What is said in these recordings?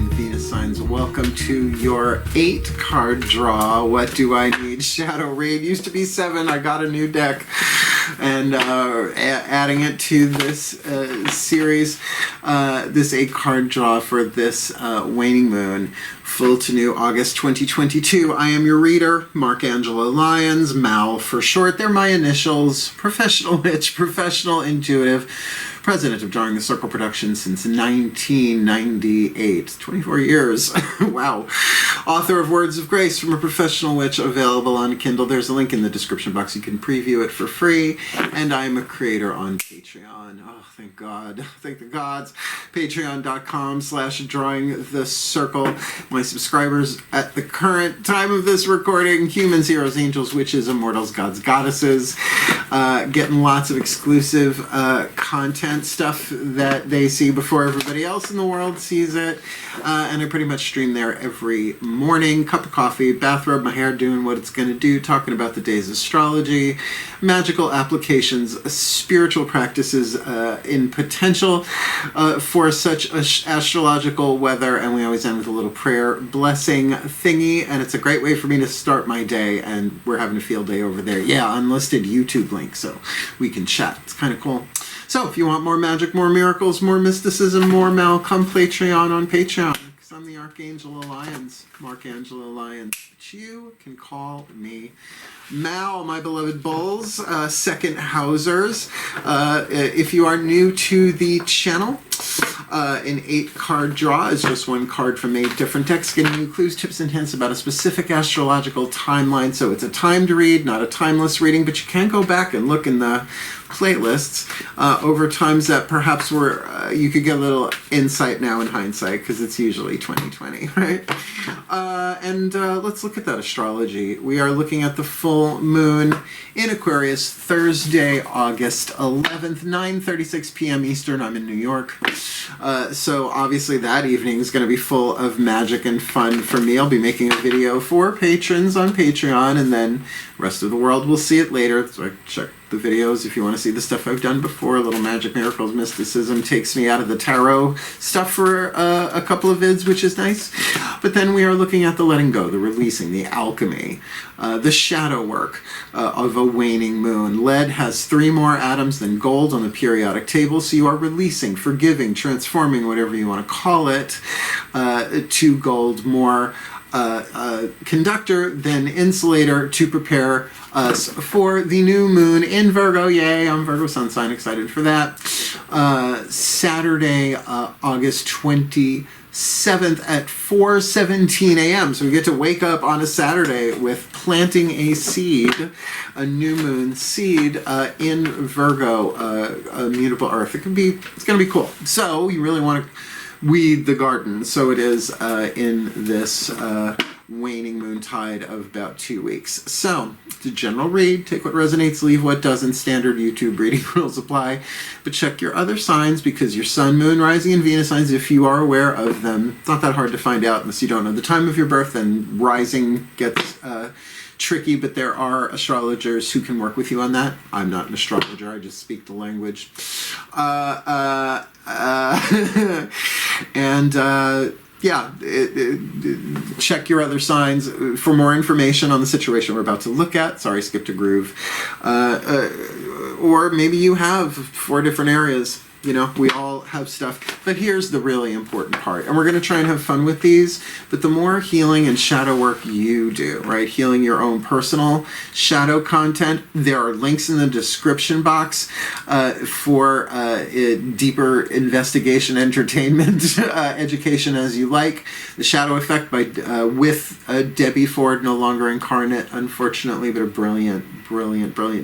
and Venus signs. Welcome to your 8-card draw. What do I need? Shadow Raid used to be 7. I got a new deck and adding it to this series, this 8-card draw for this waning moon, full to new August 2022. I am your reader, Angelo Lyons, MAL for short. They're my initials. Professional witch, professional intuitive, president of Drawing the Circle Productions since 1998. 24 years. Wow. Author of Words of Grace from a Professional Witch, available on Kindle. There's a link in the description box. You can preview it for free. And I'm a creator on Patreon. Oh, thank God. Thank the gods. Patreon.com/Drawing the Circle. My subscribers at the current time of this recording: humans, heroes, angels, witches, immortals, gods, goddesses. Getting lots of exclusive content stuff that they see before everybody else in the world sees it. And I pretty much stream there every morning. Cup of coffee, bathrobe, my hair doing what it's going to do, talking about the day's astrology, magical applications, spiritual practices in potential for such astrological weather. And we always end with a little prayer blessing thingy. And it's a great way for me to start my day. And we're having a field day over there. Yeah, unlisted YouTube link, so we can chat. It's kind of cool. So if you want more magic, more miracles, more mysticism, more Mal, come Patreon on Patreon. Because I'm the Archangel Lyons, Angelo Lyons. But you can call me Mal, my beloved bulls, second housers. If you are new to the channel, an 8-card draw is just one card from 8 different decks, giving you clues, tips, and hints about a specific astrological timeline. So it's a timed read, not a timeless reading, but you can go back and look in the playlists over times that perhaps were you could get a little insight now in hindsight, because it's usually 2020, right? And let's look at that astrology. We are looking at the full moon in Aquarius, Thursday, August 11th, 9:36 p.m. Eastern. I'm in New York. So obviously that evening is going to be full of magic and fun for me. I'll be making a video for patrons on Patreon, and then the rest of the world will see it later. So check the videos if you want to see the stuff I've done before. A little magic, miracles, mysticism takes me out of the tarot stuff for a couple of vids, which is nice. But then we are looking at the letting go, the releasing, the alchemy, the shadow work of a waning moon. Lead has 3 more atoms than gold on the periodic table, so you are releasing, forgiving, transforming, whatever you want to call it, to gold, more conductor than insulator, to prepare us for the new moon in Virgo. Yay, I'm Virgo sun sign, excited for that. Saturday, August 27th at 4:17 a.m. So we get to wake up on a Saturday with planting a seed, a new moon seed in Virgo, mutable earth. It's going to be cool. So you really want to weed the garden. So it is in this waning moon tide of about 2 weeks. So it's a general read. Take what resonates, leave what doesn't. Standard YouTube reading rules apply. But check your other signs, because your sun, moon, rising, and Venus signs, if you are aware of them, it's not that hard to find out unless you don't know the time of your birth, and rising gets tricky, but there are astrologers who can work with you on that. I'm not an astrologer, I just speak the language. Yeah, check your other signs for more information on the situation we're about to look at. Sorry, skipped a groove. Or maybe you have 4 different areas. You know, we all have stuff. But here's the really important part. And we're going to try and have fun with these. But the more healing and shadow work you do, right? Healing your own personal shadow content. There are links in the description box for deeper investigation, entertainment, education as you like. The Shadow Effect by with Debbie Ford, no longer incarnate, unfortunately, but a brilliant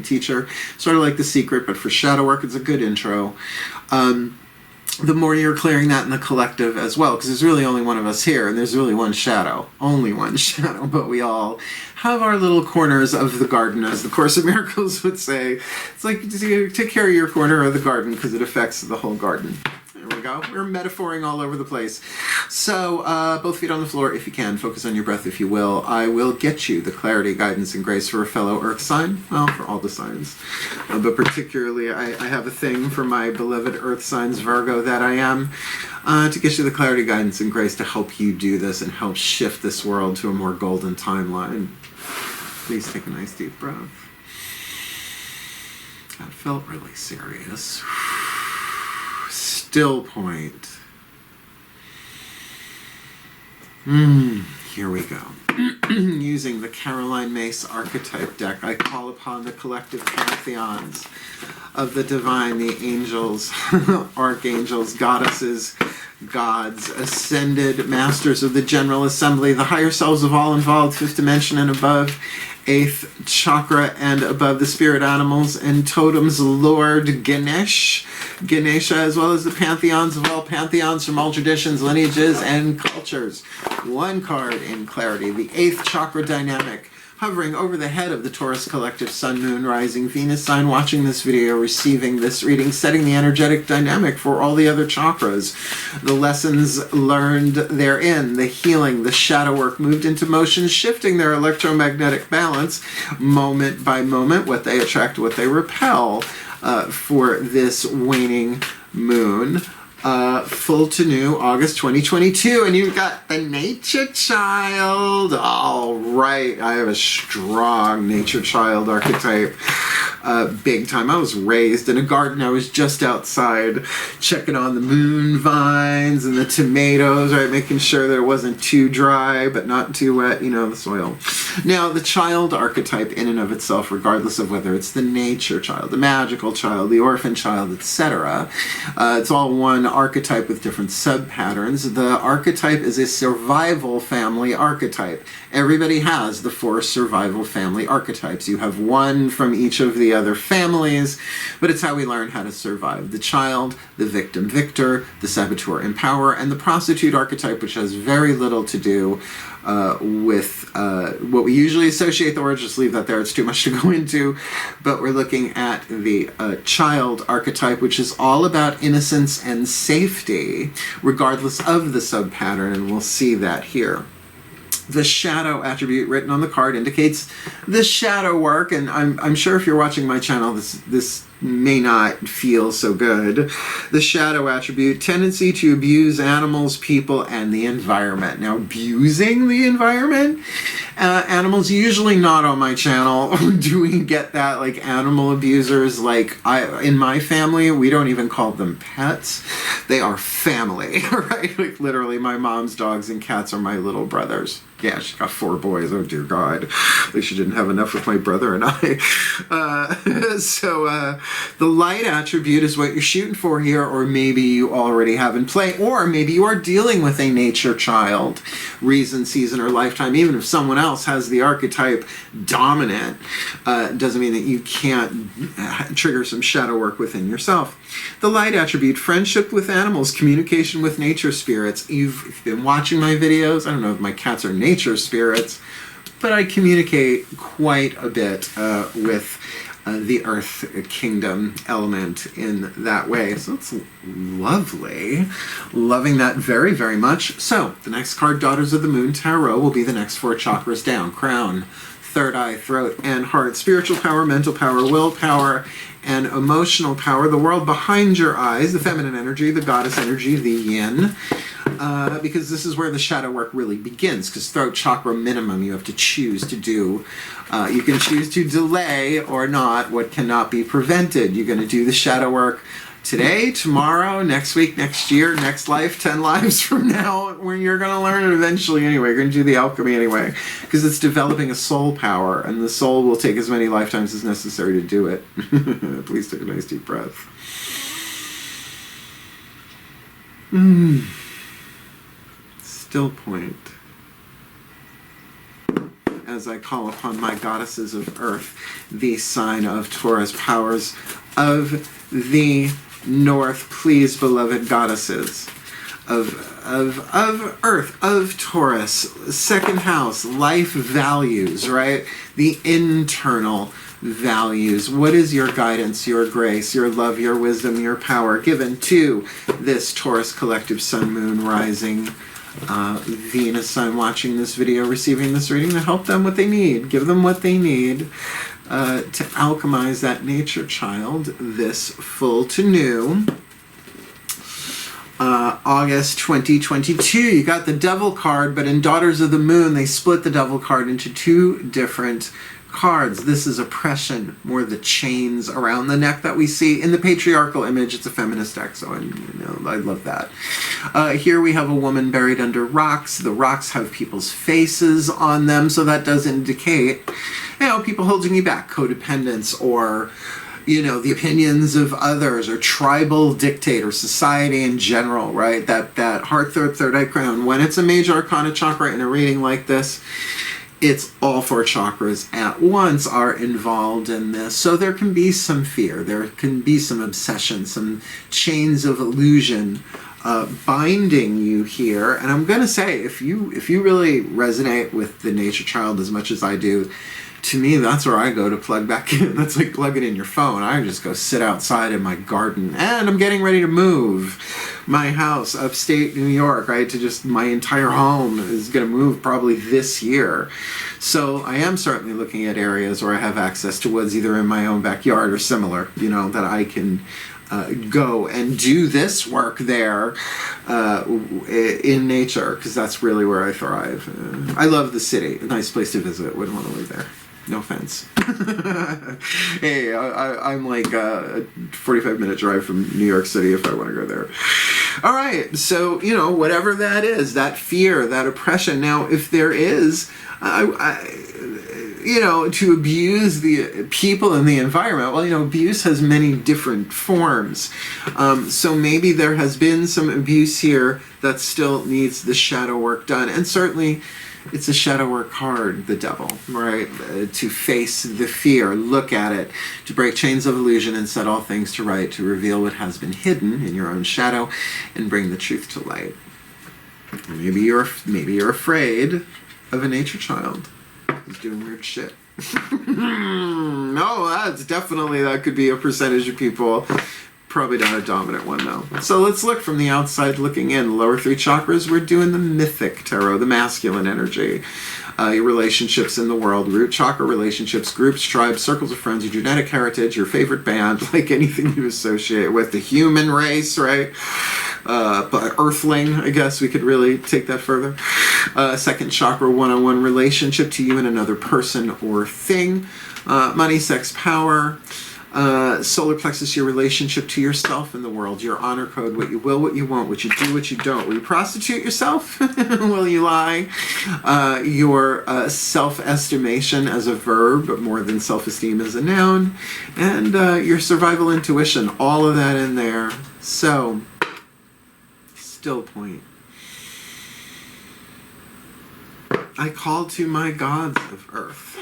teacher. Sort of like The Secret, but for shadow work, it's a good intro. The more you're clearing that in the collective as well, because there's really only one of us here, and there's really one shadow, only one shadow, but we all have our little corners of the garden, as the Course in Miracles would say. It's like, take care of your corner of the garden, because it affects the whole garden. There we go. We're metaphoring all over the place. So, both feet on the floor if you can. Focus on your breath if you will. I will get you the clarity, guidance, and grace for a fellow earth sign. Well, for all the signs. But particularly, I have a thing for my beloved earth signs, Virgo, that I am, to get you the clarity, guidance, and grace to help you do this and help shift this world to a more golden timeline. Please take a nice deep breath. That felt really serious. Still point. Here we go. Using the Caroline Mace archetype deck, I call upon the collective pantheons of the divine, the angels, archangels, goddesses, gods, ascended masters of the General Assembly, the higher selves of all involved, fifth dimension and above, eighth chakra and above, the spirit animals and totems, Lord Ganesha, as well as the pantheons of all pantheons from all traditions, lineages, and cultures. One card in clarity, the eighth chakra dynamic, hovering over the head of the Taurus collective Sun, Moon, Rising, Venus sign, watching this video, receiving this reading, setting the energetic dynamic for all the other chakras. The lessons learned therein, the healing, the shadow work moved into motion, shifting their electromagnetic balance moment by moment, what they attract, what they repel, for this waning moon. Full to new, August 2022, and you've got the nature child. All right, I have a strong nature child archetype, big time. I was raised in a garden. I was just outside checking on the moon vines and the tomatoes, right, making sure that it wasn't too dry but not too wet, you know, the soil. Now, the child archetype in and of itself, regardless of whether it's the nature child, the magical child, the orphan child, etc., it's all one archetype with different sub-patterns. The archetype is a survival family archetype. Everybody has the 4 survival family archetypes. You have one from each of the other families, but it's how we learn how to survive. The child, the victim victor, the saboteur empower, and the prostitute archetype, which has very little to do with what we usually associate the word. Just leave that there, it's too much to go into. But we're looking at the child archetype, which is all about innocence and safety, regardless of the sub-pattern, and we'll see that here. The shadow attribute written on the card indicates the shadow work, and I'm sure if you're watching my channel, this may not feel so good. The shadow attribute, tendency to abuse animals, people, and the environment. Now, abusing the environment? Animals usually not on my channel. Do we get that? Like animal abusers? Like in my family, we don't even call them pets. They are family, right? Like literally my mom's dogs and cats are my little brothers. Yeah, she got 4 boys. Oh, dear God. At least she didn't have enough with my brother and I. The light attribute is what you're shooting for here, or maybe you already have in play, or maybe you are dealing with a nature child, reason, season, or lifetime. Even if someone else has the archetype dominant, doesn't mean that you can't trigger some shadow work within yourself. The light attribute, friendship with animals, communication with nature spirits. You've been watching my videos. I don't know if my cats are nature spirits, but I communicate quite a bit with the earth kingdom element in that way. So it's lovely. Loving that very, very much. So the next card, Daughters of the Moon Tarot, will be the next 4 chakras down. Crown, third eye, throat, and heart. Spiritual power, mental power, willpower, and emotional power. The world behind your eyes, the feminine energy, the goddess energy, the yin. Because this is where the shadow work really begins, because throat chakra minimum you have to choose to do. You can choose to delay or not what cannot be prevented. You're going to do the shadow work today, tomorrow, next week, next year, next life, 10 lives from now, when you're going to learn it eventually anyway. You're going to do the alchemy anyway, because it's developing a soul power, and the soul will take as many lifetimes as necessary to do it. Please take a nice deep breath. Still point. As I call upon my goddesses of earth, the sign of Taurus, powers of the north, please, beloved goddesses, of Earth, of Taurus, second house, life values, right? The internal values. What is your guidance, your grace, your love, your wisdom, your power given to this Taurus collective sun, moon, rising, Venus sun watching this video, receiving this reading to help them what they need, give them what they need to alchemize that nature child this full to new. August 2022, you got the Devil card, but in Daughters of the Moon, they split the Devil card into two different cards. This is oppression, more the chains around the neck that we see. In the patriarchal image, it's a feminist deck, so I love that. Here we have a woman buried under rocks. The rocks have people's faces on them, so that does indicate, people holding you back, codependence, or the opinions of others, or tribal dictate, or society in general, right? That heart, third eye crown. When it's a major arcana chakra in a reading like this, it's all four chakras at once are involved in this. So there can be some fear, there can be some obsession, some chains of illusion binding you here. And I'm going to say, if you really resonate with the nature child as much as I do, to me, that's where I go to plug back in. That's like plugging in your phone. I just go sit outside in my garden, and I'm getting ready to move my house upstate New York, right? My entire home is going to move probably this year. So I am certainly looking at areas where I have access to woods, either in my own backyard or similar, that I can go and do this work there in nature, because that's really where I thrive. I love the city. A nice place to visit. Wouldn't want to live there. No offense. Hey, I'm like a 45-minute drive from New York City if I want to go there. All right, so, whatever that is, that fear, that oppression. Now, if there is, to abuse the people in the environment, well, abuse has many different forms. So maybe there has been some abuse here that still needs the shadow work done. And certainly, it's a shadow work card, the Devil, right? To face the fear, look at it, to break chains of illusion and set all things to right, to reveal what has been hidden in your own shadow and bring the truth to light. Maybe you're afraid of a nature child who's doing weird shit. No, that could be a percentage of people. Probably not a dominant one, though. So let's look from the outside looking in. Lower three chakras, we're doing the mythic tarot, the masculine energy. Your relationships in the world, root chakra relationships, groups, tribes, circles of friends, your genetic heritage, your favorite band, like anything you associate with the human race, right? But earthling, I guess we could really take that further. Second chakra, one-on-one relationship to you and another person or thing. Money, sex, power. Solar plexus, your relationship to yourself in the world, your honor code, what you will, what you won't, what you do, what you don't. Will you prostitute yourself? Will you lie? Your self-estimation as a verb, but more than self-esteem as a noun. And your survival intuition, all of that in there. So, still point. I call to my gods of earth,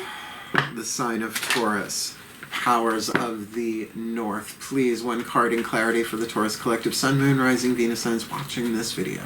the sign of Taurus, powers of the north. Please, one card in clarity for the Taurus collective sun, moon, rising, Venus signs watching this video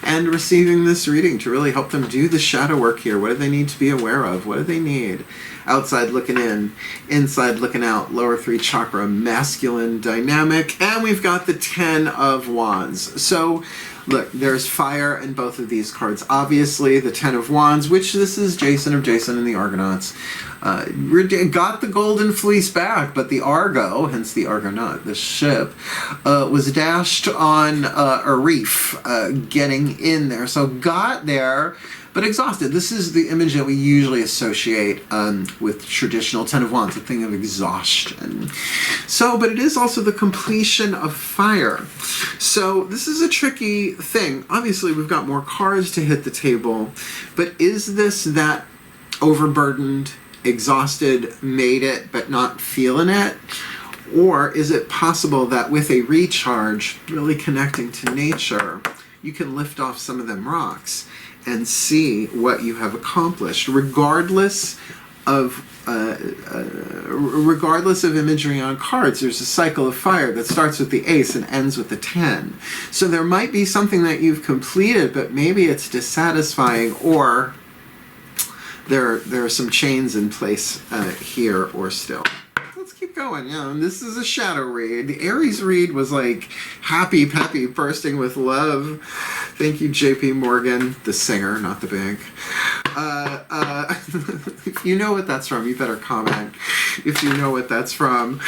and receiving this reading to really help them do the shadow work here. What do they need to be aware of? What do they need? Outside looking in, inside looking out, lower three chakra, masculine dynamic, and we've got the 10 of Wands. So look, there's fire in both of these cards. Obviously, the 10 of Wands, which this is Jason of Jason and the Argonauts. Got the golden fleece back, but the Argo, hence the Argonaut, the ship, was dashed on a reef, getting in there. So got there, but exhausted. This is the image that we usually associate with traditional 10 of Wands, a thing of exhaustion. So, but it is also the completion of fire. So this is a tricky thing. Obviously, we've got more cards to hit the table, but is this that overburdened, exhausted, made it, but not feeling it? Or is it possible that with a recharge, really connecting to nature, you can lift off some of them rocks and see what you have accomplished, regardless regardless of imagery on cards, there's a cycle of fire that starts with the ace and ends with the 10. So there might be something that you've completed, but maybe it's dissatisfying, or there are some chains in place here or still. Let's keep going. Yeah, and this is a shadow read. The Aries read was like happy, peppy, bursting with love. Thank you, JP Morgan, the singer, not the bank. If you know what that's from, you better comment if you know what that's from.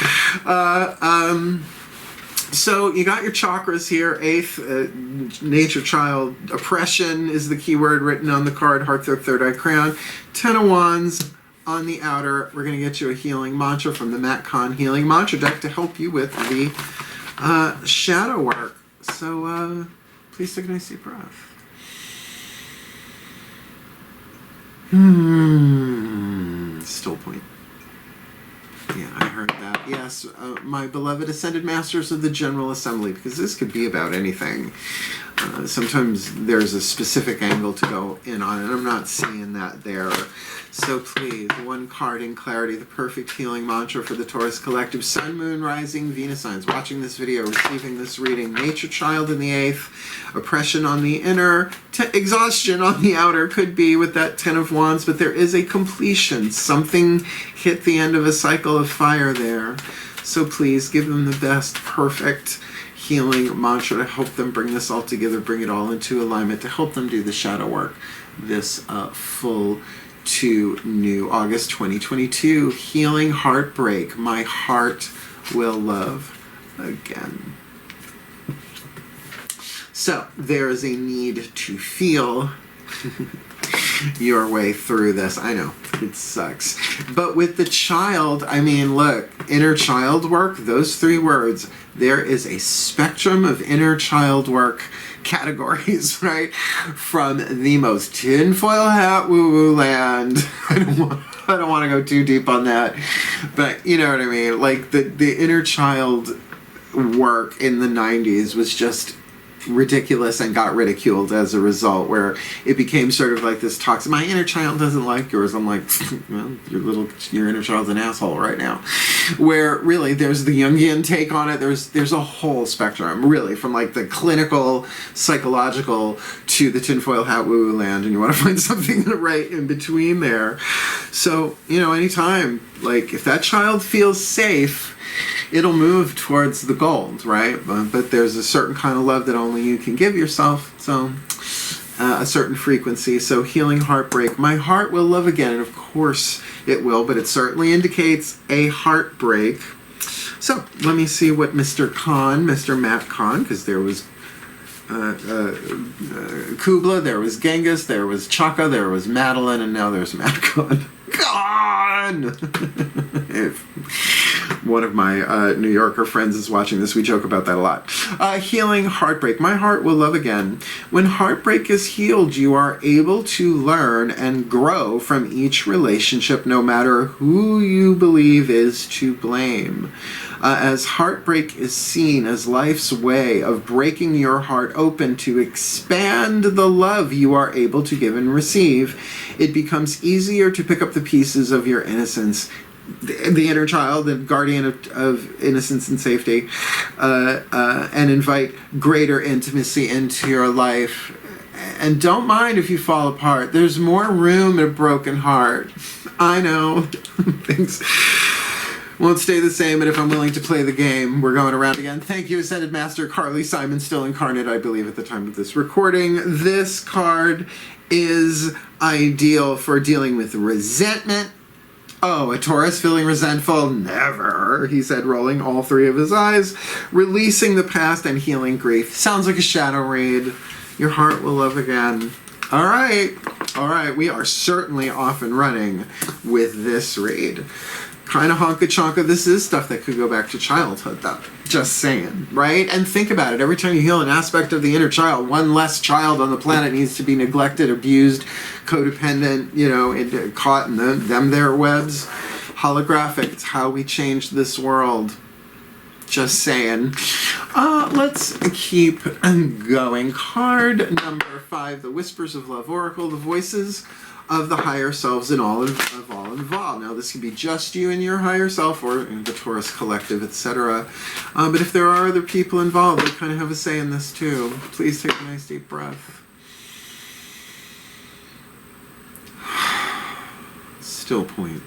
So you got your chakras here. Eighth, nature child, oppression is the key word written on the card. Heart, third eye, crown. 10 of Wands on the outer. We're going to get you a healing mantra from the Matt Kahn Healing Mantra deck to help you with the shadow work. So please take a nice deep breath. Still point. Yeah, I heard that. Yes, my beloved Ascended Masters of the General Assembly, because this could be about anything. Sometimes there's a specific angle to go in on, and I'm not seeing that there. So please, one card in clarity, the perfect healing mantra for the Taurus Collective. Sun, Moon, Rising, Venus signs watching this video, receiving this reading. Nature child in the 8th, oppression on the inner, exhaustion on the outer could be with that 10 of Wands, but there is a completion. Something hit the end of a cycle of fire there. So please give them the best, perfect healing mantra to help them bring this all together, bring it all into alignment, to help them do the shadow work this full to new August 2022. Healing heartbreak. My heart will love again. So there is a need to feel your way through this. I know, it sucks. But with the child, I mean, look, inner child work, those 3 words, there is a spectrum of inner child work categories, right? From the most tinfoil hat woo-woo land. I don't want to go too deep on that, but you know what I mean? Like the inner child work in the 90s was just ridiculous and got ridiculed as a result, where it became sort of like this toxic, my inner child doesn't like yours. I'm like, well, your inner child's an asshole right now. Where really there's the Jungian take on it. There's a whole spectrum, really, from like the clinical, psychological to the tinfoil hat woo land, and you want to find something right in between there. So, you know, anytime, like if that child feels safe, it'll move towards the gold, right? But there's a certain kind of love that only you can give yourself, so a certain frequency. So healing heartbreak. My heart will love again, and of course it will, but it certainly indicates a heartbreak. So let me see what Mr. Matt Kahn, because there was Kubla, there was Genghis, there was Chaka, there was Madeline, and now there's Matt Kahn. If one of my New Yorker friends is watching this, we joke about that a lot. Healing heartbreak. My heart will love again. When heartbreak is healed, you are able to learn and grow from each relationship, no matter who you believe is to blame. As heartbreak is seen as life's way of breaking your heart open to expand the love you are able to give and receive, it becomes easier to pick up the pieces of your innocence, the inner child, the guardian of innocence and safety, and invite greater intimacy into your life. And don't mind if you fall apart. There's more room in a broken heart. I know. Things won't stay the same, but if I'm willing to play the game, we're going around again. Thank you, Ascended Master Carly Simon, still incarnate, I believe, at the time of this recording. This card is ideal for dealing with resentment. Oh, a Taurus feeling resentful? Never, he said, rolling all 3 of his eyes. Releasing the past and healing grief. Sounds like a shadow read. Your heart will love again. All right. We are certainly off and running with this read. Kind of honka-chonka. This is stuff that could go back to childhood, though. Just saying, right? And think about it. Every time you heal an aspect of the inner child, one less child on the planet needs to be neglected, abused, codependent, you know, caught in their webs. Holographic. It's how we change this world. Just saying. Let's keep going. Card number 5, the Whispers of Love Oracle, the voices of the higher selves and all involved. Now, this could be just you and your higher self, or the Taurus collective, etc. But if there are other people involved, they kind of have a say in this too. Please take a nice deep breath. Still point.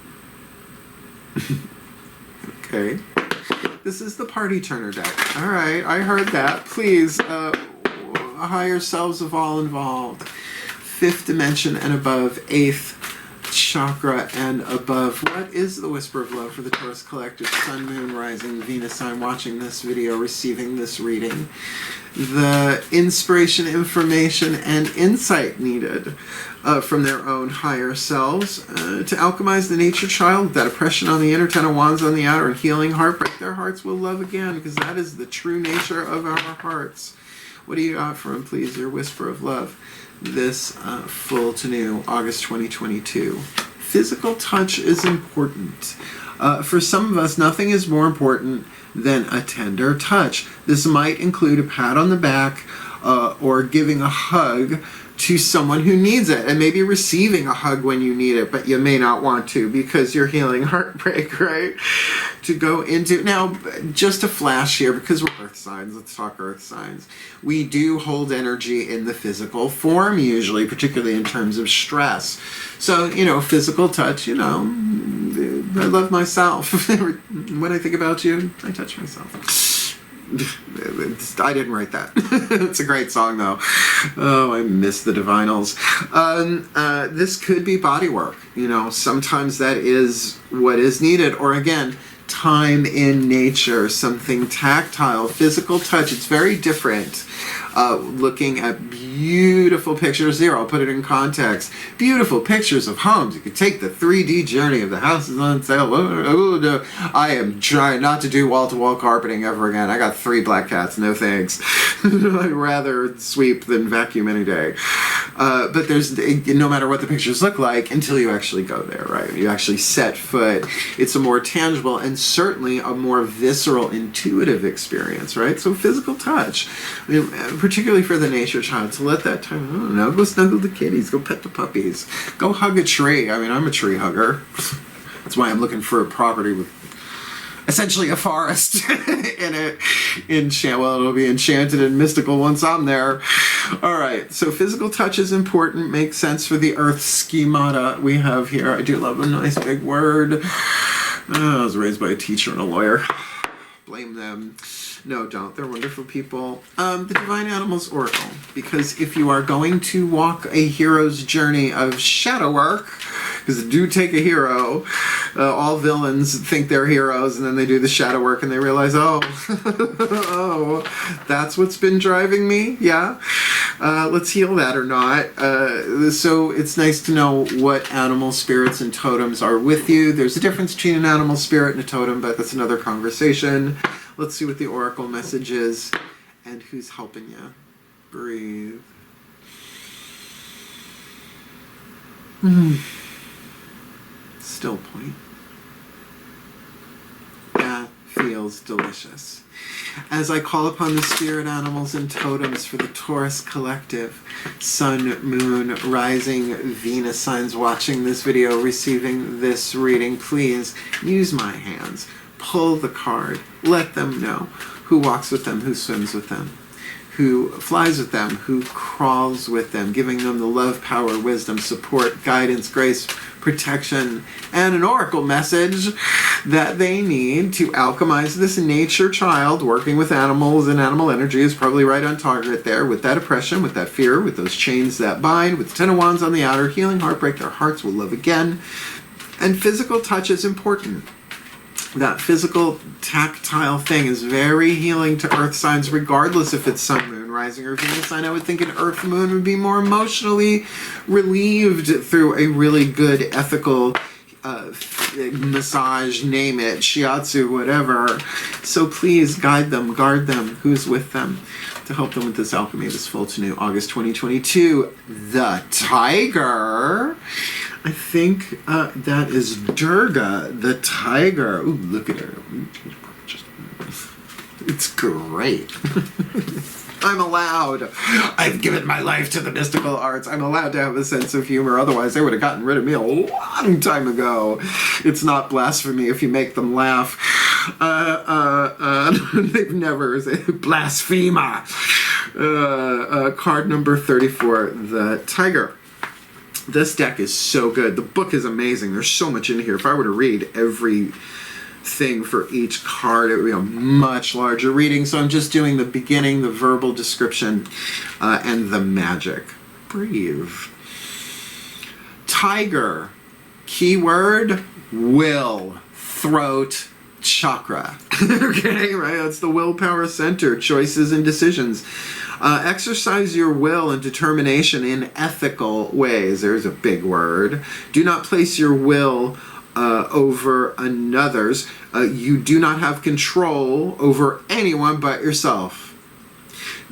Okay. This is the Party Turner deck. All right, I heard that. Please, higher selves of all involved. 5th dimension and above, 8th chakra and above. What is the Whisper of Love for the Taurus collective? Sun, Moon, Rising, Venus sign watching this video, receiving this reading. The inspiration, information, and insight needed from their own higher selves to alchemize the nature child, that oppression on the inner, 10 of wands on the outer, and healing heartbreak. Their hearts will love again, because that is the true nature of our hearts. What do you got for them, please? Your Whisper of Love. This full to new August 2022. Physical touch is important. For some of us, nothing is more important than a tender touch. This might include a pat on the back or giving a hug to someone who needs it, and maybe receiving a hug when you need it, but you may not want to because you're healing heartbreak, right? To go into, now, just a flash here, because we're earth signs, let's talk earth signs. We do hold energy in the physical form usually, particularly in terms of stress. So, you know, physical touch, you know, I love myself. When I think about you, I touch myself. I didn't write that. It's a great song, though. Oh, I miss the Divinals. This could be body work. You know, sometimes that is what is needed. Or again, time in nature, something tactile, physical touch. It's very different. Looking at beautiful pictures here, I'll put it in context. Beautiful pictures of homes. You could take the 3D journey of the houses on sale. I am trying not to do wall-to-wall carpeting ever again. I got 3 black cats, no thanks. I'd rather sweep than vacuum any day. But there's, no matter what the pictures look like, until you actually go there, right? You actually set foot. It's a more tangible and certainly a more visceral, intuitive experience, right? So physical touch, I mean, particularly for the nature child, to let that time, I don't know, go snuggle the kitties, go pet the puppies, go hug a tree. I mean, I'm a tree hugger. That's why I'm looking for a property with essentially a forest in it. Well, it'll be enchanted and mystical once I'm there. All right, so physical touch is important, makes sense for the earth schemata we have here. I do love a nice big word. I was raised by a teacher and a lawyer. Blame them. No, don't. They're wonderful people. The Divine Animals Oracle. Because if you are going to walk a hero's journey of shadow work, because it do take a hero, all villains think they're heroes, and then they do the shadow work and they realize, oh, oh, that's what's been driving me? Yeah? Let's heal that or not. So it's nice to know what animal spirits and totems are with you. There's a difference between an animal spirit and a totem, but that's another conversation. Let's see what the oracle message is and who's helping you. Breathe. Still point. That feels delicious. As I call upon the spirit animals and totems for the Taurus collective, Sun, Moon, Rising, Venus signs watching this video, receiving this reading, please use my hands. Pull the card. Let them know who walks with them, who swims with them, who flies with them, who crawls with them, giving them the love, power, wisdom, support, guidance, grace, protection, and an oracle message that they need to alchemize this nature child. Working with animals and animal energy is probably right on target there, with that oppression, with that fear, with those chains that bind, with the 10 of wands on the outer, healing heartbreak, their hearts will love again. And physical touch is important. That physical, tactile thing is very healing to earth signs, regardless if it's Sun, Moon, Rising, or Venus sign. I would think an earth moon would be more emotionally relieved through a really good ethical massage, name it, shiatsu, whatever. So please guide them, guard them, who's with them, to help them with this alchemy, this full to new August 2022. The tiger. I think that is Durga, the tiger. Ooh, look at her. It's great. I'm allowed. I've given my life to the mystical arts. I'm allowed to have a sense of humor. Otherwise, they would have gotten rid of me a long time ago. It's not blasphemy if you make them laugh. They've never said blasphema. Card number 34, the Tiger. This deck is so good. The book is amazing. There's so much in here. If I were to read every thing for each card, it would be a much larger reading, so I'm just doing the beginning, the verbal description, and the magic. Breathe. Tiger. Keyword: will. Throat chakra. Okay, right? That's the willpower center, choices and decisions. Exercise your will and determination in ethical ways. There's a big word. Do not place your will over another's. You do not have control over anyone but yourself.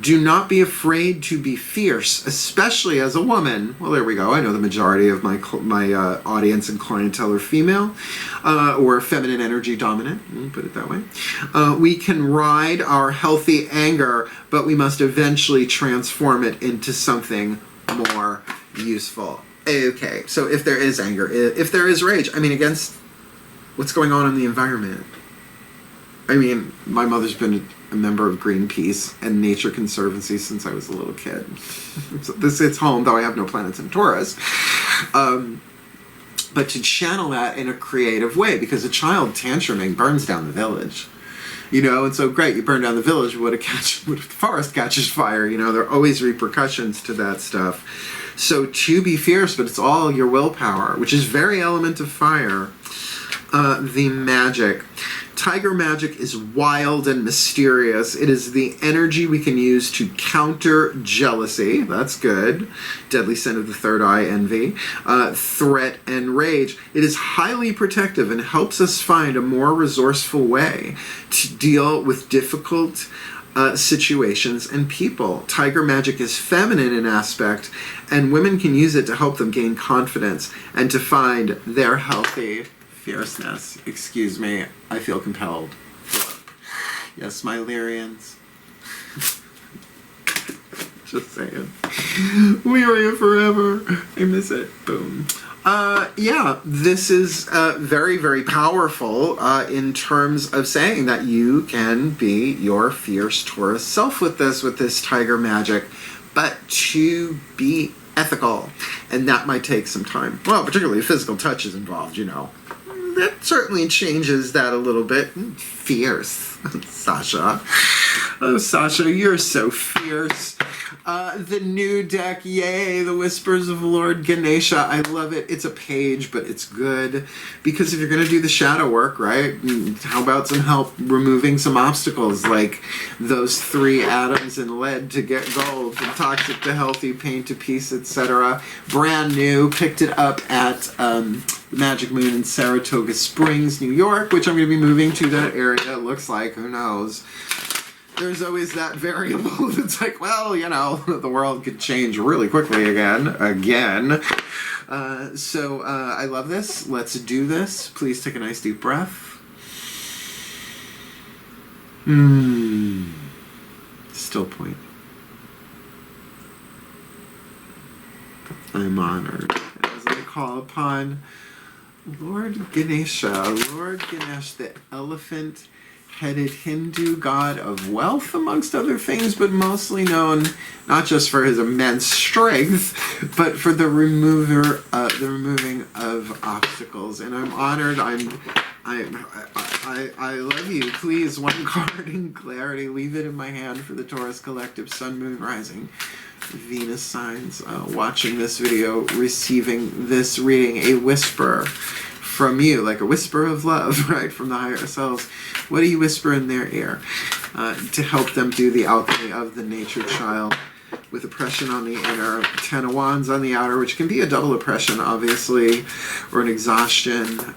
Do not be afraid to be fierce, especially as a woman. Well, there we go. I know the majority of my audience and clientele are female, or feminine energy dominant. We'll put it that way. We can ride our healthy anger, but we must eventually transform it into something more useful. Okay, so if there is anger, if there is rage, I mean, against what's going on in the environment. I mean, my mother's been a member of Greenpeace and Nature Conservancy since I was a little kid. So this hits home, though I have no planets in Taurus. But to channel that in a creative way, because a child tantruming burns down the village. You know, and so great, you burn down the village, what if the forest catches fire? You know, there are always repercussions to that stuff. So to be fierce, but it's all your willpower, which is very element of fire. The magic. Tiger magic is wild and mysterious. It is the energy we can use to counter jealousy. That's good. Deadly sin of the third eye, envy. Threat and rage. It is highly protective and helps us find a more resourceful way to deal with difficult situations and people. Tiger magic is feminine in aspect, and women can use it to help them gain confidence and to find their healthy fierceness. Excuse me, I feel compelled. Yes, my Lyrians. Just saying. Lyria forever. I miss it. Boom. Yeah, this is very, very powerful in terms of saying that you can be your fierce Taurus self with this Tiger magic, but to be ethical, and that might take some time. Well, particularly if physical touch is involved, you know. That certainly changes that a little bit. Fierce. Sasha. Oh, Sasha, you're so fierce. The new deck, yay, the Whispers of Lord Ganesha. I love it. It's a page, but it's good. Because if you're going to do the shadow work, right, how about some help removing some obstacles, like those 3 atoms in lead to get gold, from toxic to healthy, pain to peace, etc. Brand new. Picked it up at the Magic Moon in Saratoga Springs, New York, which I'm going to be moving to that area, it looks like. Who knows? There's always that variable that's like, well, you know, the world could change really quickly again. So I love this. Let's do this. Please take a nice deep breath. Still point. I'm honored as I call upon Lord Ganesha, Lord Ganesh, the elephant-headed Hindu god of wealth, amongst other things, but mostly known not just for his immense strength, but for the removing of obstacles. And I'm honored. I love you. Please, one card in clarity. Leave it in my hand for the Taurus Collective, Sun, Moon, Rising, Venus signs, watching this video, receiving this reading, a whisper from you, like a whisper of love, right, from the higher selves. What do you whisper in their ear to help them do the alchemy of the nature child, with oppression on the inner, 10 of Wands on the outer, which can be a double oppression, obviously, or an exhaustion.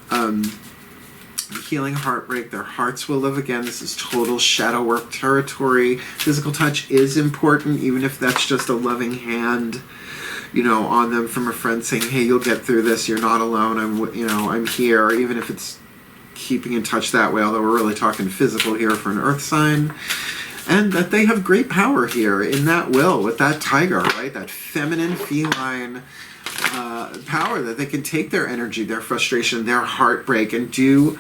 Healing heartbreak, their hearts will live again. This is total shadow work territory. Physical touch is important, even if that's just a loving hand, you know, on them from a friend saying, hey, you'll get through this, you're not alone, I'm here, even if it's keeping in touch that way, although we're really talking physical here for an earth sign. And that they have great power here in that will with that tiger, right? That feminine, feline power, that they can take their energy, their frustration, their heartbreak, and do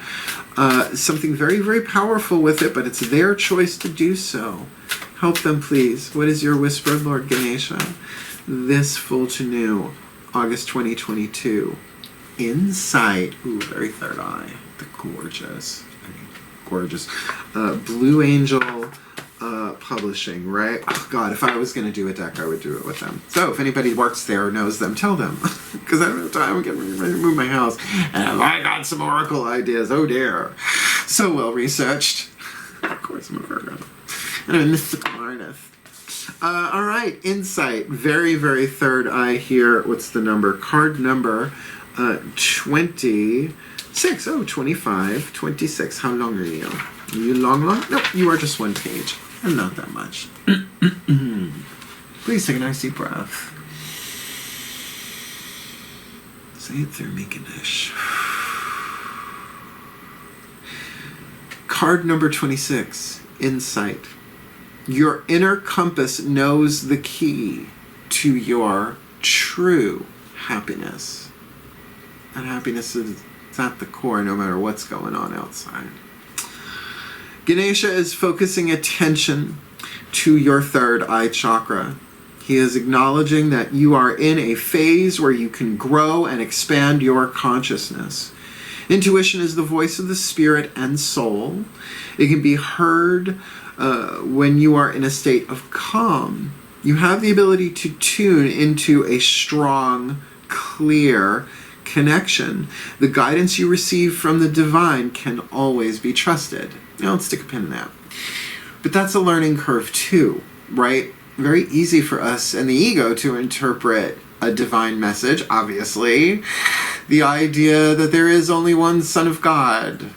something very, very powerful with it, but it's their choice to do so. Help them, please. What is your whisper, Lord Ganesha? This full to new, August 2022. Insight. Ooh, very third eye. The gorgeous. Gorgeous. Blue Angel Publishing, right? Oh, God, if I was going to do a deck, I would do it with them. So if anybody works there or knows them, tell them. Because I don't have time. I'm getting ready to move my house. And I got some oracle ideas. Oh, dear. So well researched. Of course, I'm a Virgo. And I'm a mystical artist. All right. Insight. Very, very third eye here. What's the number? Card number 26. Oh, 25. 26. How long are you? Are you long? Nope, you are just one page. And not that much. Please take a nice deep breath. Say it through me, Ganesh. Card number 26. Insight. Your inner compass knows the key to your true happiness. And happiness is at the core no matter what's going on outside. Ganesha is focusing attention to your third eye chakra. He is acknowledging that you are in a phase where you can grow and expand your consciousness. Intuition is the voice of the spirit and soul. It can be heard when you are in a state of calm. You have the ability to tune into a strong, clear connection. The guidance you receive from the divine can always be trusted. Now let's stick a pin in that. But that's a learning curve too, right? Very easy for us and the ego to interpret a divine message, obviously. The idea that there is only one Son of God.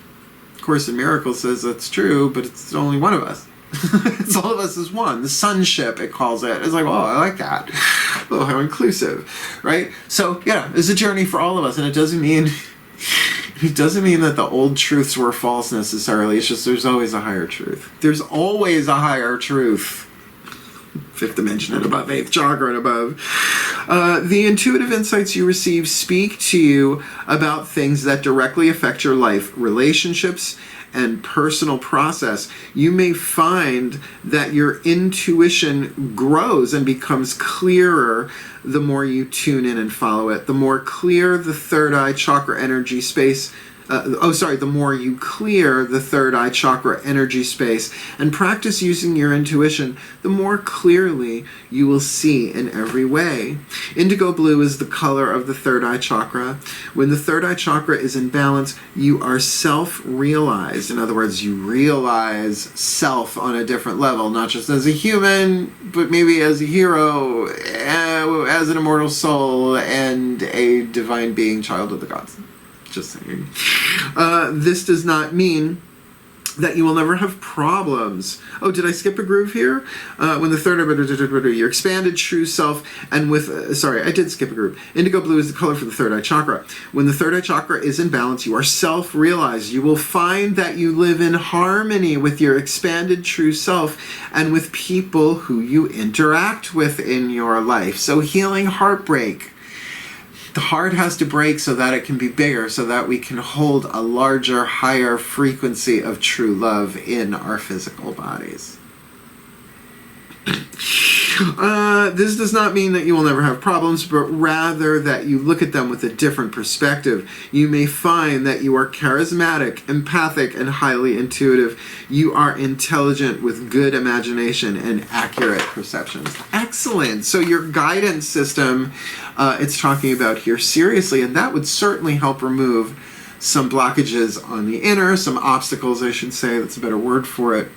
Course in Miracles says that's true, but it's only one of us. It's all of us as one. The sonship, it calls it. It's like, oh, I like that. Oh, how inclusive, right? So, yeah, it's a journey for all of us, and it doesn't mean that the old truths were false necessarily. It's just there's always a higher truth. There's always a higher truth. Fifth dimension and above, eighth chakra and above. The intuitive insights you receive speak to you about things that directly affect your life, relationships, and personal process. You may find that your intuition grows and becomes clearer the more you tune in and follow it. The more clear the third eye chakra energy space, the more you clear the third eye chakra energy space and practice using your intuition, the more clearly you will see in every way. Indigo blue is the color of the third eye chakra. When the third eye chakra is in balance, you are self-realized. In other words, you realize self on a different level, not just as a human, but maybe as a hero, as an immortal soul, and a divine being, child of the gods. Just saying. This does not mean that you will never have problems. Oh, did I skip a groove here? When the third, your expanded true self, and with, I did skip a groove. Indigo blue is the color for the third eye chakra. When the third eye chakra is in balance, you are self-realized. You will find that you live in harmony with your expanded true self and with people who you interact with in your life. So healing heartbreak. The heart has to break so that it can be bigger, so that we can hold a larger, higher frequency of true love in our physical bodies. This does not mean that you will never have problems, but rather that you look at them with a different perspective. You may find that you are charismatic, empathic, and highly intuitive. You are intelligent with good imagination and accurate perceptions. Excellent. So your guidance system, it's talking about here seriously, and that would certainly help remove some blockages on the inner, some obstacles, I should say. That's a better word for it.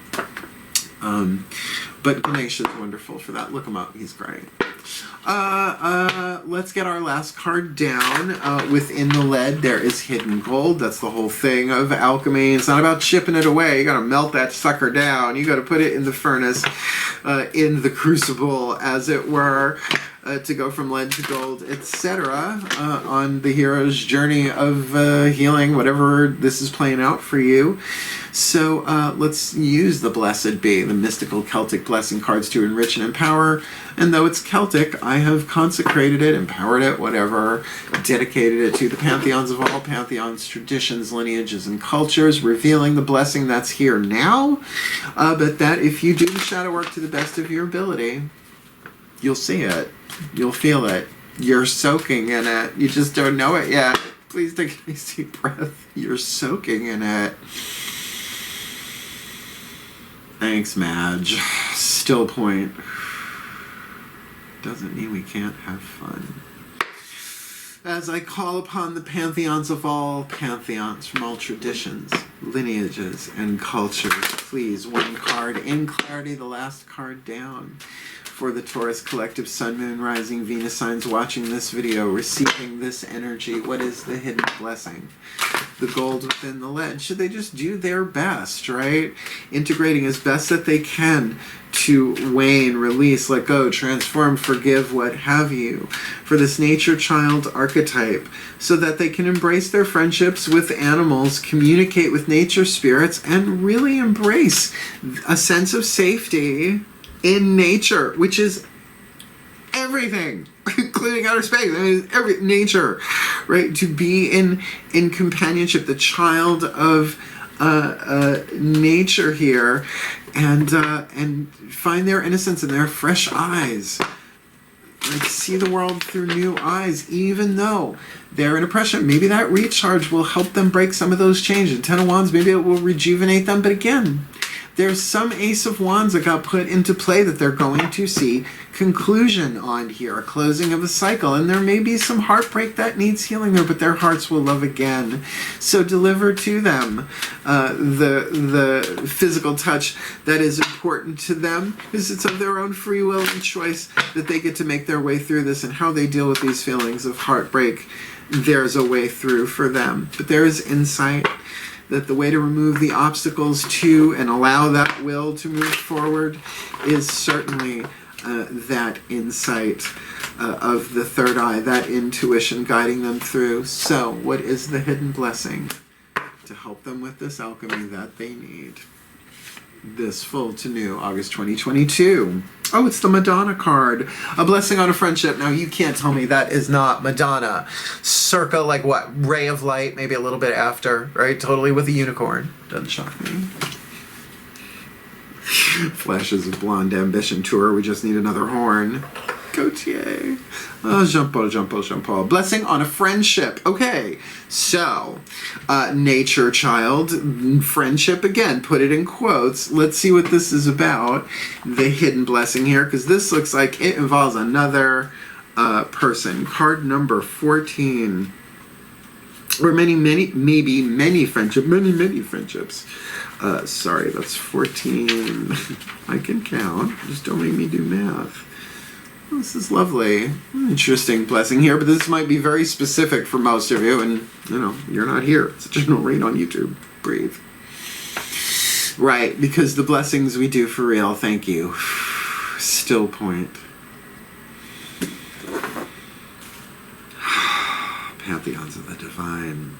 But Ganesh is wonderful for that. Look him up. He's great. Let's get our last card down. Within the lead, there is hidden gold. That's the whole thing of alchemy. It's not about chipping it away. You got to melt that sucker down. You got to put it in the furnace, in the crucible, as it were. to go from lead to gold, etc. On the hero's journey of healing, whatever this is playing out for you. So let's use the Blessed Be, the mystical Celtic blessing cards, to enrich and empower. And though it's Celtic, I have consecrated it, empowered it, whatever, dedicated it to the pantheons of all pantheons, traditions, lineages, and cultures, revealing the blessing that's here now, but that if you do the shadow work to the best of your ability, you'll see it. You'll feel it. You're soaking in it. You just don't know it yet. Please take a nice deep breath. You're soaking in it. Thanks, Madge. Still point. Doesn't mean we can't have fun. As I call upon the pantheons of all pantheons from all traditions, lineages, and cultures, please, one card in clarity, the last card down. For the Taurus collective, Sun, Moon, Rising, Venus signs watching this video, receiving this energy, what is the hidden blessing? The gold within the lead. Should they just do their best, right? Integrating as best that they can to wane, release, let go, transform, forgive, what have you, for this nature child archetype, so that they can embrace their friendships with animals, communicate with nature spirits, and really embrace a sense of safety in nature, which is everything, including outer space. I mean, every nature, right? To be in companionship, the child of nature here, and find their innocence in their fresh eyes. Like, see the world through new eyes, even though they're in oppression. Maybe that recharge will help them break some of those chains. And Ten of Wands, maybe it will rejuvenate them. But again, there's some Ace of Wands that got put into play that they're going to see conclusion on here, a closing of a cycle. And there may be some heartbreak that needs healing there, but their hearts will love again. So deliver to them the physical touch that is important to them, because it's of their own free will and choice that they get to make their way through this, and how they deal with these feelings of heartbreak. There's a way through for them. But there is insight that the way to remove the obstacles to and allow that will to move forward is certainly that insight of the third eye, that intuition guiding them through. So what is the hidden blessing to help them with this alchemy that they need? This full to new August 2022. Oh, it's the Madonna card. A blessing on a friendship. Now, you can't tell me that is not Madonna. Circa, like what? Ray of light, maybe a little bit after, right? Totally with a unicorn. Doesn't shock me. Flashes of Blonde Ambition Tour. We just need another horn. Gautier. Oh, Jean-Paul, Jean-Paul, Jean-Paul. Blessing on a friendship. Okay, so, nature child, friendship, again, put it in quotes. Let's see what this is about. The hidden blessing here, because this looks like it involves another person. Card number 14. Or many friendships. Sorry, that's 14. I can count. Just don't make me do math. This is lovely. Interesting blessing here, but this might be very specific for most of you, and, you know, you're not here. It's a general read on YouTube. Breathe. Right, because the blessings we do for real, thank you. Still point. Pantheons of the Divine.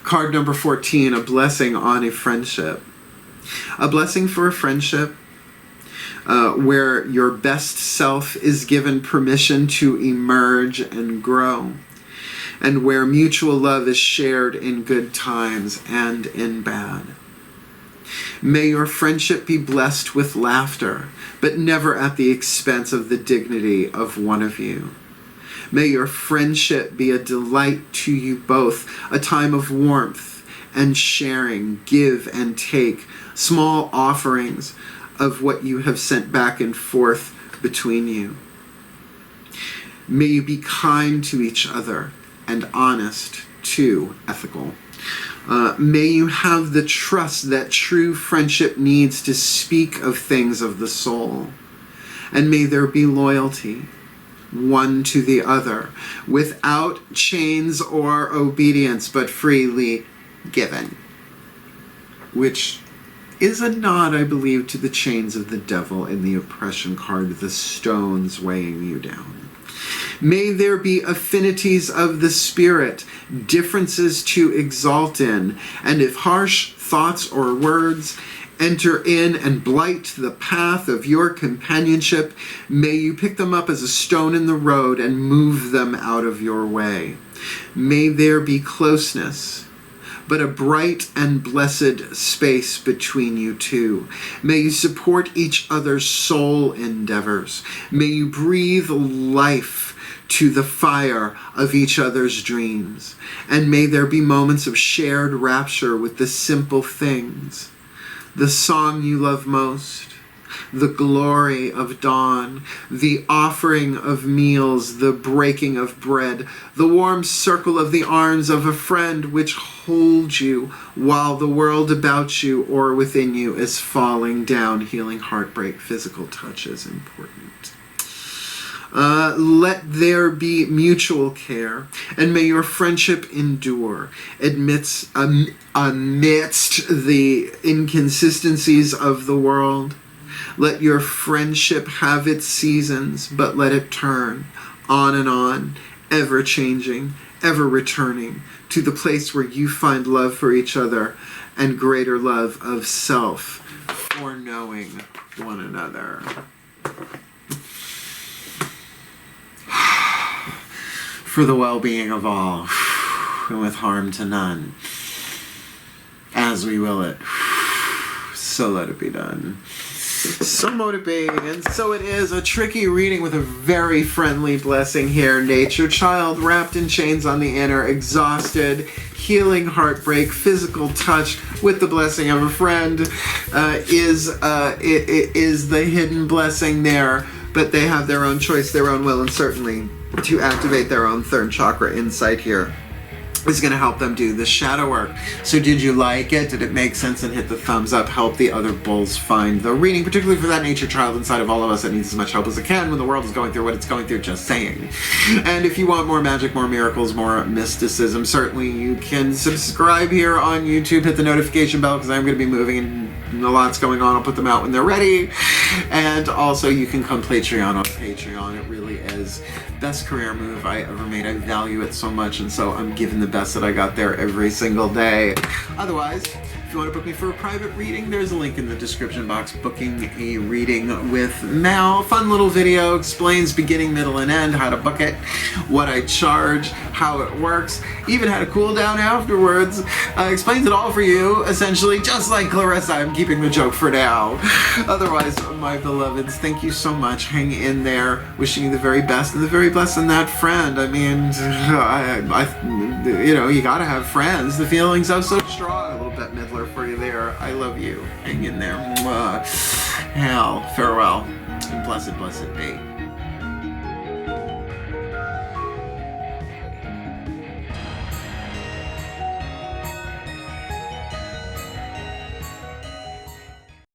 Card number 14, a blessing on a friendship. A blessing for a friendship where your best self is given permission to emerge and grow, and where mutual love is shared in good times and in bad. May your friendship be blessed with laughter, but never at the expense of the dignity of one of you. May your friendship be a delight to you both, a time of warmth and sharing, give and take, small offerings of what you have sent back and forth between you. May you be kind to each other and honest, too, ethical. May you have the trust that true friendship needs to speak of things of the soul. And may there be loyalty, one to the other, without chains or obedience, but freely given. Which is a nod, I believe, to the chains of the devil in the oppression card, the stones weighing you down. May there be affinities of the spirit, differences to exalt in, and if harsh thoughts or words enter in and blight the path of your companionship, may you pick them up as a stone in the road and move them out of your way. May there be closeness, but a bright and blessed space between you two. May you support each other's soul endeavors. May you breathe life to the fire of each other's dreams. And may there be moments of shared rapture with the simple things. The song you love most, the glory of dawn, the offering of meals, the breaking of bread, the warm circle of the arms of a friend which hold you while the world about you or within you is falling down. Healing heartbreak, physical touch is important. Let there be mutual care, and may your friendship endure amidst the inconsistencies of the world. Let your friendship have its seasons, but let it turn on and on, ever changing, ever returning to the place where you find love for each other and greater love of self for knowing one another. For the well-being of all, and with harm to none, as we will it, so let it be done. So mote it be, and so it is. A tricky reading with a very friendly blessing here. Nature child wrapped in chains on the inner, exhausted, healing heartbreak, physical touch with the blessing of a friend is the hidden blessing there. But they have their own choice, their own will, and certainly to activate their own third chakra insight here is going to help them do the shadow work. So did you like it? Did it make sense? And hit the thumbs up. Help the other bulls find the reading, particularly for that nature child inside of all of us that needs as much help as it can when the world is going through what it's going through, just saying. And if you want more magic, more miracles, more mysticism, certainly you can subscribe here on YouTube. Hit the notification bell because I'm going to be moving and a lot's going on. I'll put them out when they're ready. And also you can come Patreon on Patreon. It really is best career move I ever made. I value it so much, and so I'm giving the best that I got there every single day. Otherwise, if you want to book me for a private reading, there's a link in the description box. Booking a reading with Mal. Fun little video, explains beginning, middle, and end, how to book it, what I charge, how it works, even how to cool down afterwards. Explains it all for you, essentially, just like Clarissa. I'm keeping the joke for now. Otherwise, my beloveds, thank you so much. Hang in there. Wishing you the very best and the very best in that friend. I mean, you know, you gotta have friends. The feeling's so strong. A little Bette Midler for you there. I love you. Hang in there. Mwah. Hell, farewell, and blessed, blessed be.